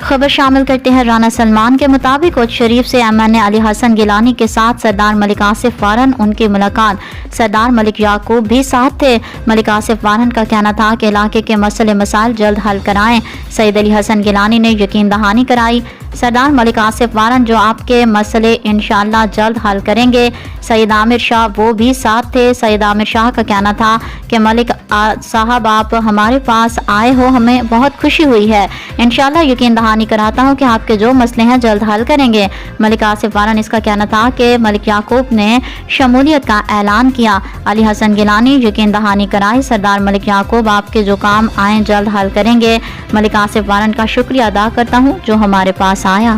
خبر شامل کرتے ہیں رانا سلمان کے مطابق کوچ شریف سے MNA علی حسن گیلانی کے ساتھ سردار ملک آصف وارن ان کی ملاقات، سردار ملک یعقوب بھی ساتھ تھے۔ ملک آصف وارن کا کہنا تھا کہ علاقے کے مسئلے مسائل جلد حل کرائیں۔ سید علی حسن گیلانی نے یقین دہانی کرائی، سردار ملک آصف وارن جو آپ کے مسئلے انشاءاللہ جلد حل کریں گے۔ سید عامر شاہ وہ بھی ساتھ تھے۔ سید عامر شاہ کا کہنا تھا کہ ملک صاحب آپ ہمارے پاس آئے ہو، ہمیں بہت خوشی ہوئی ہے، انشاءاللہ یقین دہانی کراتا ہوں کہ آپ کے جو مسئلے ہیں جلد حل کریں گے۔ ملک آصف وارن اس کا کہنا تھا کہ ملک یعقوب نے شمولیت کا اعلان کیا۔ علی حسن گیلانی یقین دہانی کرائی، سردار ملک یعقوب آپ کے جو کام آئیں جلد حل کریں گے۔ ملک آصف وارن کا شکریہ ادا کرتا ہوں جو ہمارے پاس آیا۔